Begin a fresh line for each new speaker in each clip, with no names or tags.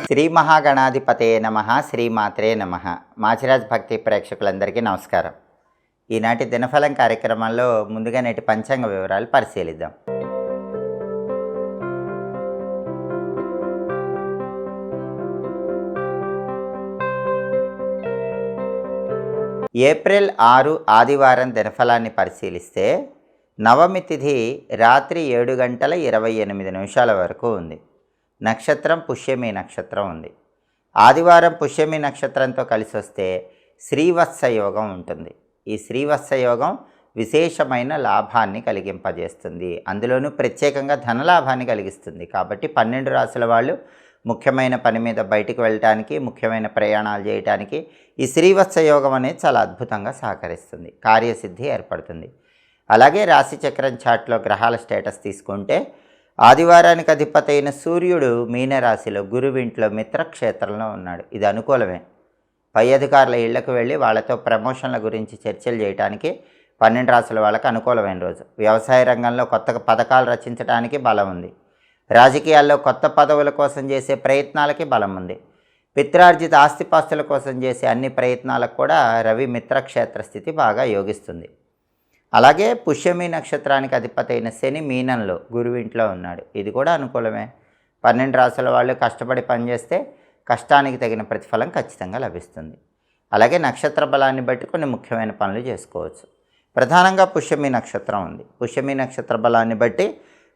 శ్రీ మహాగణాధిపతే నమః, శ్రీమాత్రే నమః. మాచిరాజ్ భక్తి ప్రేక్షకులందరికీ నమస్కారం. ఈనాటి దినఫలం కార్యక్రమంలో ముందుగా నేటి పంచాంగ వివరాలు పరిశీలిద్దాం. ఏప్రిల్ 6 ఆదివారం దినఫలాన్ని పరిశీలిస్తే నవమి తిథి రాత్రి 7:28 వరకు ఉంది. నక్షత్రం పుష్యమి నక్షత్రం ఉంది. ఆదివారం పుష్యమి నక్షత్రంతో కలిసి వస్తే శ్రీవత్స యోగం ఉంటుంది. ఈ శ్రీవత్స యోగం విశేషమైన లాభాన్ని కలిగింపజేస్తుంది, అందులోనూ ప్రత్యేకంగా ధనలాభాన్ని కలిగిస్తుంది. కాబట్టి 12 రాశుల వాళ్ళు ముఖ్యమైన పని మీద బయటికి వెళ్ళటానికి, ముఖ్యమైన ప్రయాణాలు చేయటానికి ఈ శ్రీవత్స యోగం అనేది చాలా అద్భుతంగా సహకరిస్తుంది, కార్యసిద్ధి ఏర్పడుతుంది. అలాగే రాశిచక్రం చార్ట్లో గ్రహాల స్టేటస్ తీసుకుంటే ఆదివారానికి అధిపతి అయిన సూర్యుడు మీనరాశిలో గురువింట్లో మిత్రక్షేత్రంలో ఉన్నాడు. ఇది అనుకూలమే. పై అధికారుల ఇళ్లకు వెళ్ళి వాళ్ళతో ప్రమోషన్ల గురించి చర్చలు చేయడానికి 12 రాశుల వాళ్ళకి అనుకూలమైన రోజు. వ్యవసాయ రంగంలో కొత్త పథకాలు రచించడానికి బలం ఉంది. రాజకీయాల్లో కొత్త పదవుల కోసం చేసే ప్రయత్నాలకి బలం ఉంది. పిత్రార్జిత ఆస్తిపాస్తుల కోసం చేసే అన్ని ప్రయత్నాలకు కూడా రవి మిత్రక్షేత్ర స్థితి బాగా యోగిస్తుంది. అలాగే పుష్యమి నక్షత్రానికి అధిపతి అయిన శని మీనంలో గురువింట్లో ఉన్నాడు. ఇది కూడా అనుకూలమే. 12 రాశుల వాళ్ళు కష్టపడి పనిచేస్తే కష్టానికి తగిన ప్రతిఫలం ఖచ్చితంగా లభిస్తుంది. అలాగే నక్షత్ర బలాన్ని బట్టి కొన్ని ముఖ్యమైన పనులు చేసుకోవచ్చు. ప్రధానంగా పుష్యమి నక్షత్రం ఉంది. పుష్యమి నక్షత్ర బలాన్ని బట్టి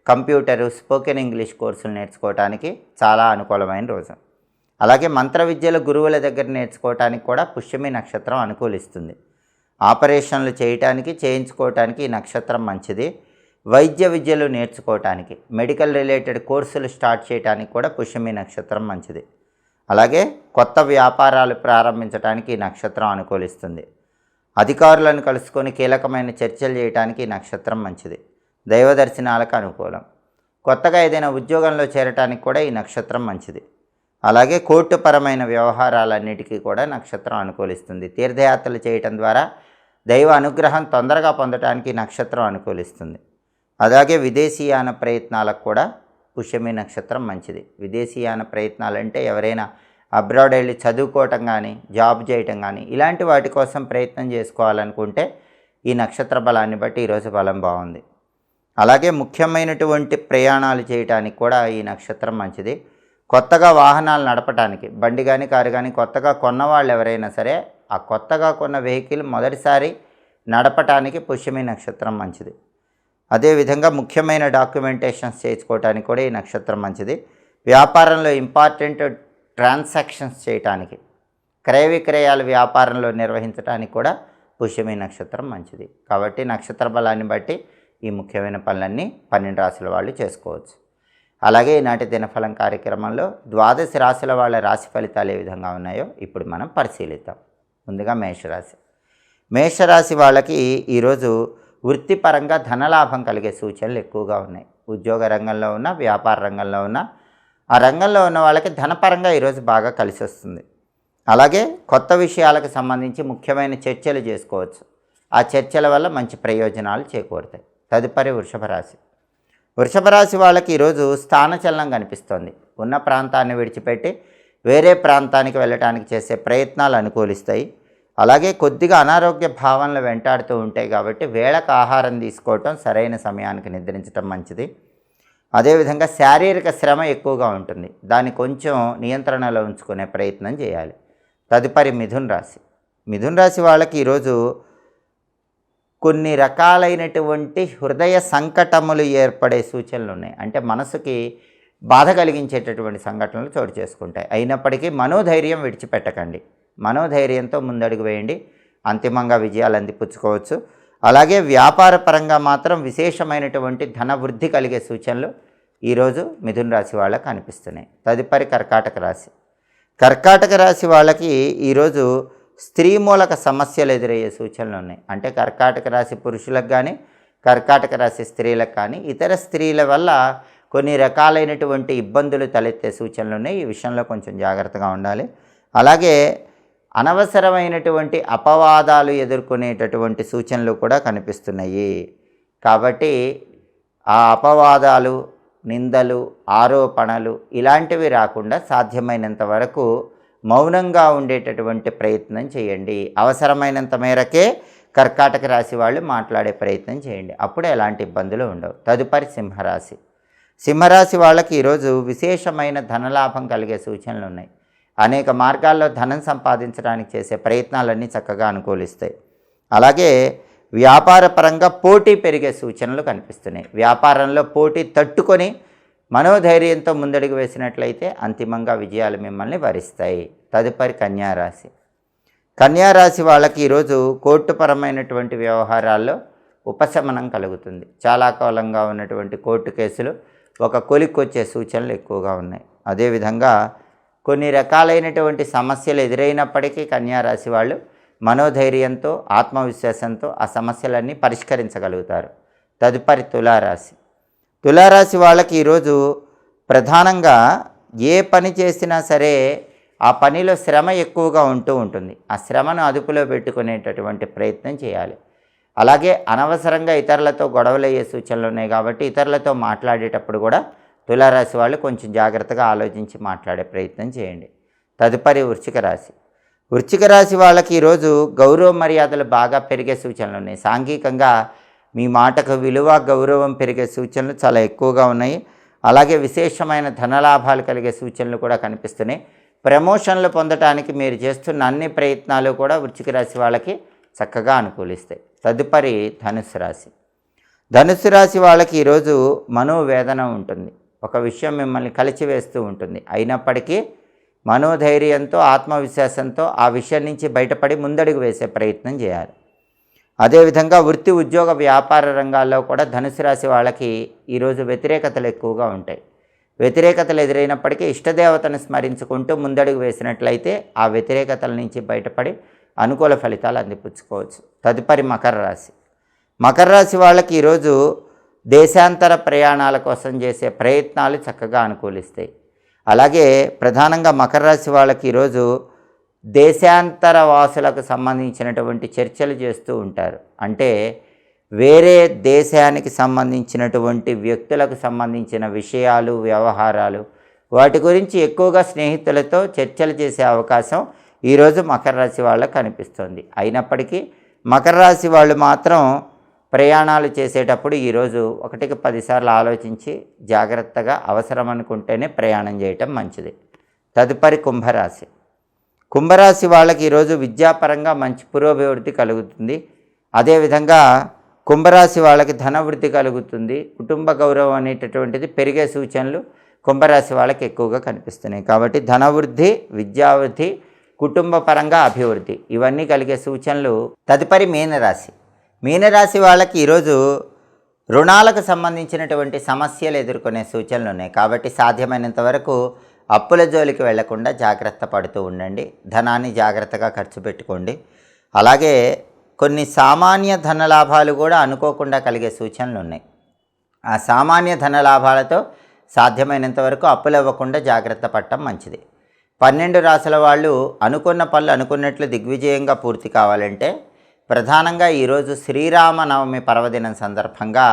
కంప్యూటరు, స్పోకెన్ ఇంగ్లీష్ కోర్సులు నేర్చుకోవడానికి చాలా అనుకూలమైన రోజు. అలాగే మంత్ర విద్యలు గురువుల దగ్గర నేర్చుకోవడానికి కూడా పుష్యమి నక్షత్రం అనుకూలిస్తుంది. ఆపరేషన్లు చేయటానికి, చేయించుకోవటానికి ఈ నక్షత్రం మంచిది. వైద్య విద్యలు నేర్చుకోవటానికి, మెడికల్ రిలేటెడ్ కోర్సులు స్టార్ట్ చేయడానికి కూడా పుష్యమి నక్షత్రం మంచిది. అలాగే కొత్త వ్యాపారాలు ప్రారంభించడానికి ఈ నక్షత్రం అనుకూలిస్తుంది. అధికారులను కలుసుకొని కీలకమైన చర్చలు చేయడానికి ఈ నక్షత్రం మంచిది. దైవ దర్శనాలకు అనుకూలం. కొత్తగా ఏదైనా ఉద్యోగంలో చేరటానికి కూడా ఈ నక్షత్రం మంచిది. అలాగే కోర్టుపరమైన వ్యవహారాలన్నిటికీ కూడా నక్షత్రం అనుకూలిస్తుంది. తీర్థయాత్రలు చేయటం ద్వారా దైవ అనుగ్రహం తొందరగా పొందడానికి నక్షత్రం అనుకూలిస్తుంది. అలాగే విదేశీయాన ప్రయత్నాలకు కూడా పుష్యమి నక్షత్రం మంచిది. విదేశీయాన ప్రయత్నాలంటే ఎవరైనా అబ్రాడ్ వెళ్ళి చదువుకోవటం కానీ, జాబ్ చేయటం కానీ ఇలాంటి వాటి కోసం ప్రయత్నం చేసుకోవాలనుకుంటే ఈ నక్షత్ర బలాన్ని బట్టి ఈరోజు బలం బాగుంది. అలాగే ముఖ్యమైనటువంటి ప్రయాణాలు చేయటానికి కూడా ఈ నక్షత్రం మంచిది. కొత్తగా వాహనాలు నడపటానికి, బండి కానీ కారు కానీ కొత్తగా కొన్నవాళ్ళు ఎవరైనా సరే ఆ కొత్తగా కొన్న వెహికల్ మొదటిసారి నడపటానికి పుష్యమి నక్షత్రం మంచిది. అదేవిధంగా ముఖ్యమైన డాక్యుమెంటేషన్స్ చేసుకోవటానికి కూడా ఈ నక్షత్రం మంచిది. వ్యాపారంలో ఇంపార్టెంట్ ట్రాన్సాక్షన్స్ చేయటానికి, క్రయ విక్రయాలు వ్యాపారంలో నిర్వహించడానికి కూడా పుష్యమి నక్షత్రం మంచిది. కాబట్టి నక్షత్ర బలాన్ని బట్టి ఈ ముఖ్యమైన పనులన్నీ 12 రాశుల వాళ్ళు చేసుకోవచ్చు. అలాగే ఈనాటి దినఫలం కార్యక్రమంలో 12 రాశుల వాళ్ళ రాశి ఫలితాలు ఏ విధంగా ఉన్నాయో ఇప్పుడు మనం పరిశీలిద్దాం. ముందుగా మేషరాశి. మేషరాశి వాళ్ళకి ఈరోజు వృత్తిపరంగా ధనలాభం కలిగే సూచనలు ఎక్కువగా ఉన్నాయి. ఉద్యోగ రంగంలో ఉన్న, వ్యాపార రంగంలో ఉన్న, ఆ రంగంలో ఉన్న వాళ్ళకి ధనపరంగా ఈరోజు బాగా కలిసి వస్తుంది. అలాగే కొత్త విషయాలకు సంబంధించి ముఖ్యమైన చర్చలు చేసుకోవచ్చు. ఆ చర్చల వల్ల మంచి ప్రయోజనాలు చేకూరుతాయి. తదుపరి వృషభ రాశి. వృషభ రాశి వాళ్ళకి ఈరోజు స్థానచలనం కనిపిస్తోంది. ఉన్న ప్రాంతాన్ని విడిచిపెట్టి వేరే ప్రాంతానికి వెళ్ళటానికి చేసే ప్రయత్నాలు అనుకూలిస్తాయి. అలాగే కొద్దిగా అనారోగ్య భావనలు వెంటాడుతూ ఉంటాయి కాబట్టి వేళకు ఆహారం తీసుకోవటం, సరైన సమయానికి నిద్రించడం మంచిది. అదేవిధంగా శారీరక శ్రమ ఎక్కువగా ఉంటుంది. దాన్ని కొంచెం నియంత్రణలో ఉంచుకునే ప్రయత్నం చేయాలి. తదుపరి మిథున రాశి. మిథున రాశి వాళ్ళకి ఈరోజు కొన్ని రకాలైనటువంటి హృదయ సంకటములు ఏర్పడే సూచనలు ఉన్నాయి. అంటే మనసుకి బాధ కలిగించేటటువంటి సంఘటనలు చోటు చేసుకుంటాయి. అయినప్పటికీ మనోధైర్యం విడిచిపెట్టకండి. మనోధైర్యంతో ముందడుగు వేయండి. అంతిమంగా విజయాలు అందిపుచ్చుకోవచ్చు. అలాగే వ్యాపార పరంగా మాత్రం విశేషమైనటువంటి ధన వృద్ధి కలిగే సూచనలు ఈరోజు మిథున రాశి వాళ్ళకి కనిపిస్తున్నాయి. తదుపరి కర్కాటక రాశి. కర్కాటక రాశి వాళ్ళకి ఈరోజు స్త్రీ మూలక సమస్యలు ఎదురయ్యే సూచనలు ఉన్నాయి. అంటే కర్కాటక రాశి పురుషులకు కానీ, కర్కాటక రాశి స్త్రీలకు కానీ ఇతర స్త్రీల వల్ల కొన్ని రకాలైనటువంటి ఇబ్బందులు తలెత్తే సూచనలు ఉన్నాయి. ఈ విషయంలో కొంచెం జాగ్రత్తగా ఉండాలి. అలాగే అనవసరమైనటువంటి అపవాదాలు ఎదుర్కొనేటటువంటి సూచనలు కూడా కనిపిస్తున్నాయి. కాబట్టి ఆ అపవాదాలు, నిందలు, ఆరోపణలు ఇలాంటివి రాకుండా సాధ్యమైనంత వరకు మౌనంగా ఉండేటటువంటి ప్రయత్నం చేయండి. అవసరమైనంత మేరకే కర్కాటక రాశి వాళ్ళు మాట్లాడే ప్రయత్నం చేయండి. అప్పుడు ఎలాంటి ఇబ్బందులు ఉండవు. తదుపరి సింహరాశి. సింహరాశి వాళ్ళకి ఈరోజు విశేషమైన ధనలాభం కలిగే సూచనలు ఉన్నాయి. అనేక మార్గాల్లో ధనం సంపాదించడానికి చేసే ప్రయత్నాలన్నీ చక్కగా అనుకూలిస్తాయి. అలాగే వ్యాపార పరంగా పోటీ పెరిగే సూచనలు కనిపిస్తున్నాయి. వ్యాపారంలో పోటీ తట్టుకొని మనోధైర్యంతో ముందడుగు వేసినట్లయితే అంతిమంగా విజయాలు మిమ్మల్ని వరిస్తాయి. తదుపరి కన్యారాశి. కన్యారాశి వాళ్ళకి ఈరోజు కోర్టుపరమైనటువంటి వ్యవహారాల్లో ఉపశమనం కలుగుతుంది. చాలా కాలంగా ఉన్నటువంటి కోర్టు కేసులు ఒక కొలిక్కొచ్చే సూచనలు ఎక్కువగా ఉన్నాయి. అదేవిధంగా కొన్ని రకాలైనటువంటి సమస్యలు ఎదురైనప్పటికీ కన్యారాశి వాళ్ళు మనోధైర్యంతో, ఆత్మవిశ్వాసంతో ఆ సమస్యలన్నీ పరిష్కరించగలుగుతారు. తదుపరి తులారాశి. తులారాశి వాళ్ళకి ఈరోజు ప్రధానంగా ఏ పని చేసినా సరే ఆ పనిలో శ్రమ ఎక్కువగా ఉంటుంది. ఆ శ్రమను అదుపులో పెట్టుకునేటటువంటి ప్రయత్నం చేయాలి. అలాగే అనవసరంగా ఇతరులతో గొడవలయ్యే సూచనలు ఉన్నాయి కాబట్టి ఇతరులతో మాట్లాడేటప్పుడు కూడా తులారాశి వాళ్ళు కొంచెం జాగ్రత్తగా ఆలోచించి మాట్లాడే ప్రయత్నం చేయండి. తదుపరి వృశ్చిక రాశి. వృశ్చిక రాశి వాళ్ళకి ఈరోజు గౌరవ మర్యాదలు బాగా పెరిగే సూచనలు ఉన్నాయి. సాంఘికంగా మీ మాటకు విలువ, గౌరవం పెరిగే సూచనలు చాలా ఎక్కువగా ఉన్నాయి. అలాగే విశేషమైన ధనలాభాలు కలిగే సూచనలు కూడా కనిపిస్తున్నాయి. ప్రమోషన్లు పొందడానికి మీరు చేస్తున్న అన్ని ప్రయత్నాలు కూడా వృశ్చిక రాశి వాళ్ళకి చక్కగా అనుకూలిస్తాయి. తదుపరి ధనుస్సు రాశి. ధనుస్సు రాశి వాళ్ళకి ఈరోజు మనోవేదన ఉంటుంది. ఒక విషయం మిమ్మల్ని కలిచివేస్తూ ఉంటుంది. అయినప్పటికీ మనోధైర్యంతో, ఆత్మవిశ్వాసంతో ఆ విషయం నుంచి బయటపడి ముందడుగు వేసే ప్రయత్నం చేయాలి. అదేవిధంగా వృత్తి, ఉద్యోగ, వ్యాపార రంగాల్లో కూడా ధనుసు రాశి వాళ్ళకి ఈరోజు వ్యతిరేకతలు ఎక్కువగా ఉంటాయి. వ్యతిరేకతలు ఎదురైనప్పటికీ ఇష్టదేవతను స్మరించుకుంటూ ముందడుగు వేసినట్లయితే ఆ వ్యతిరేకతల నుంచి బయటపడి అనుకూల ఫలితాలు అందిపుచ్చుకోవచ్చు. తదుపరి మకర రాశి. మకర రాశి వాళ్ళకి ఈరోజు దేశాంతర ప్రయాణాల కోసం చేసే ప్రయత్నాలు చక్కగా అనుకూలిస్తాయి. అలాగే ప్రధానంగా మకర రాశి వాళ్ళకి ఈరోజు దేశాంతర వాసులకు సంబంధించినటువంటి చర్చలు చేస్తూ ఉంటారు. అంటే వేరే దేశానికి సంబంధించినటువంటి వ్యక్తులకు సంబంధించిన విషయాలు, వ్యవహారాలు వాటి గురించి ఎక్కువగా స్నేహితులతో చర్చలు చేసే అవకాశం ఈరోజు మకర రాశి వాళ్ళకు కనిపిస్తుంది. అయినప్పటికీ మకర రాశి వాళ్ళు మాత్రం ప్రయాణాలు చేసేటప్పుడు ఈరోజు 1కి 10 సార్లు ఆలోచించి జాగ్రత్తగా అవసరం అనుకుంటేనే ప్రయాణం చేయటం మంచిది. తదుపరి కుంభరాశి. కుంభరాశి వాళ్ళకి ఈరోజు విద్యాపరంగా మంచి పురోభివృద్ధి కలుగుతుంది. అదేవిధంగా కుంభరాశి వాళ్ళకి ధనవృద్ధి కలుగుతుంది. కుటుంబ గౌరవం అనేటటువంటిది పెరిగే సూచనలు కుంభరాశి వాళ్ళకి ఎక్కువగా కనిపిస్తున్నాయి. కాబట్టి ధనవృద్ధి, విద్యావృద్ధి, కుటుంబ పరంగా అభివృద్ధి ఇవన్నీ కలిగే సూచనలు. తదుపరి మీనరాశి. మీనరాశి వాళ్ళకి ఈరోజు రుణాలకు సంబంధించినటువంటి సమస్యలు ఎదుర్కొనే సూచనలు ఉన్నాయి. కాబట్టి సాధ్యమైనంత వరకు అప్పుల జోలికి వెళ్లకుండా జాగ్రత్త పడుతూ ఉండండి. ధనాన్ని జాగ్రత్తగా ఖర్చు పెట్టుకోండి. అలాగే కొన్ని సామాన్య ధనలాభాలు కూడా అనుకోకుండా కలిగే సూచనలు ఉన్నాయి. ఆ సామాన్య ధనలాభాలతో సాధ్యమైనంత వరకు అప్పులు ఇవ్వకుండా జాగ్రత్త పడటం మంచిది. 12 రాశుల వాళ్ళు అనుకున్న పనులు అనుకున్నట్లు దిగ్విజయంగా పూర్తి కావాలంటే ప్రధానంగా ఈరోజు శ్రీరామనవమి పర్వదినం సందర్భంగా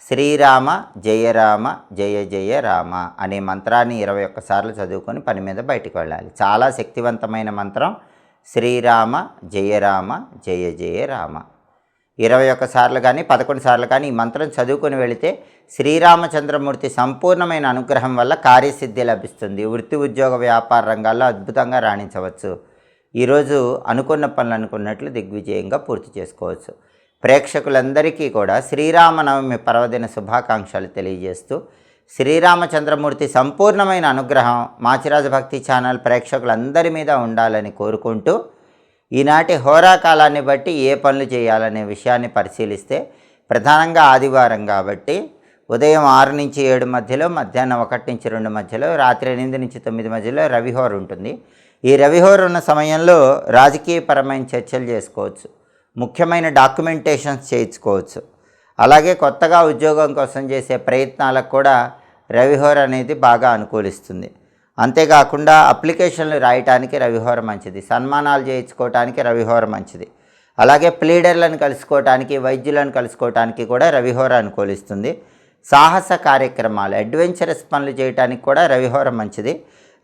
శ్రీరామ జయ రామ జయ జయ రామ అనే మంత్రాన్ని 21 సార్లు చదువుకొని పని మీద బయటకు వెళ్ళాలి. చాలా శక్తివంతమైన మంత్రం శ్రీరామ జయ రామ జయ జయ రామ. 21 సార్లు కానీ 11 సార్లు కానీ ఈ మంత్రం చదువుకొని వెళితే శ్రీరామచంద్రమూర్తి సంపూర్ణమైన అనుగ్రహం వల్ల కార్యసిద్ధి లభిస్తుంది. వృత్తి, ఉద్యోగ, వ్యాపార రంగాల్లో అద్భుతంగా రాణించవచ్చు. ఈరోజు అనుకున్న పనులు అనుకున్నట్లు దిగ్విజయంగా పూర్తి చేసుకోవచ్చు. ప్రేక్షకులందరికీ కూడా శ్రీరామనవమి పర్వదిన శుభాకాంక్షలు తెలియజేస్తూ శ్రీరామచంద్రమూర్తి సంపూర్ణమైన అనుగ్రహం మాచిరాజు భక్తి ఛానల్ ప్రేక్షకులందరి మీద ఉండాలని కోరుకుంటూ ఈనాటి హోరాకాలాన్ని బట్టి ఏ పనులు చేయాలనే విషయాన్ని పరిశీలిస్తే ప్రధానంగా ఆదివారం కాబట్టి ఉదయం 6 నుంచి 7 మధ్యలో, మధ్యాహ్నం 1 నుంచి 2 మధ్యలో, రాత్రి 8 నుంచి 9 మధ్యలో రవిహోర ఉంటుంది. ఈ రవిహోర ఉన్న సమయంలో రాజకీయపరమైన చర్చలు చేసుకోవచ్చు. ముఖ్యమైన డాక్యుమెంటేషన్స్ చేయించుకోవచ్చు. అలాగే కొత్తగా ఉద్యోగం కోసం చేసే ప్రయత్నాలకు కూడా రవిహోర అనేది బాగా అనుకూలిస్తుంది. అంతేకాకుండా అప్లికేషన్లు రాయటానికి రవిహోర మంచిది. సన్మానాలు చేయించుకోవటానికి రవిహోర మంచిది. అలాగే ప్లీడర్లను కలుసుకోవటానికి, వైద్యులను కలుసుకోవటానికి కూడా రవిహోర అనుకూలిస్తుంది. సాహస కార్యక్రమాలు, అడ్వెంచరస్ పనులు చేయడానికి కూడా రవిహోర మంచిది.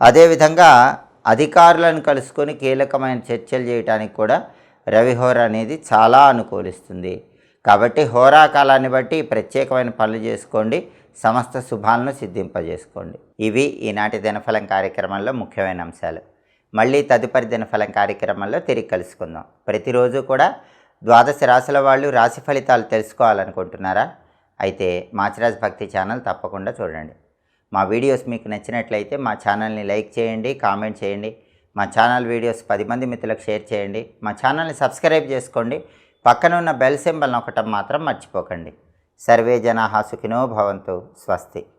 అదేవిధంగా అధికారులను కలుసుకొని కీలకమైన చర్చలు చేయడానికి కూడా రవిహోర అనేది చాలా అనుకూలిస్తుంది. కాబట్టి హోరాకాలాన్ని బట్టి ప్రత్యేకమైన పనులు చేసుకోండి, సమస్త శుభాలను సిద్ధింపజేసుకోండి. ఇవి ఈనాటి దినఫలం కార్యక్రమంలో ముఖ్యమైన అంశాలు. మళ్ళీ తదుపరి దినఫలం కార్యక్రమంలో తిరిగి కలుసుకుందాం. ప్రతిరోజు కూడా ద్వాదశ రాశుల వాళ్ళు రాశి ఫలితాలు తెలుసుకోవాలనుకుంటున్నారా? అయితే మాచిరాజ్ భక్తి ఛానల్ తప్పకుండా చూడండి. మా వీడియోస్ మీకు నచ్చినట్లయితే మా ఛానల్ని లైక్ చేయండి, కామెంట్ చేయండి. మా ఛానల్ వీడియోస్ 10 మంది మిత్రులకు షేర్ చేయండి. మా ఛానల్ని సబ్స్క్రైబ్ చేసుకోండి. పక్కన ఉన్న బెల్ సింబల్ నొక్కటం మాత్రం మర్చిపోకండి. సర్వే జనాః సుఖినో భవంతు. స్వస్తి.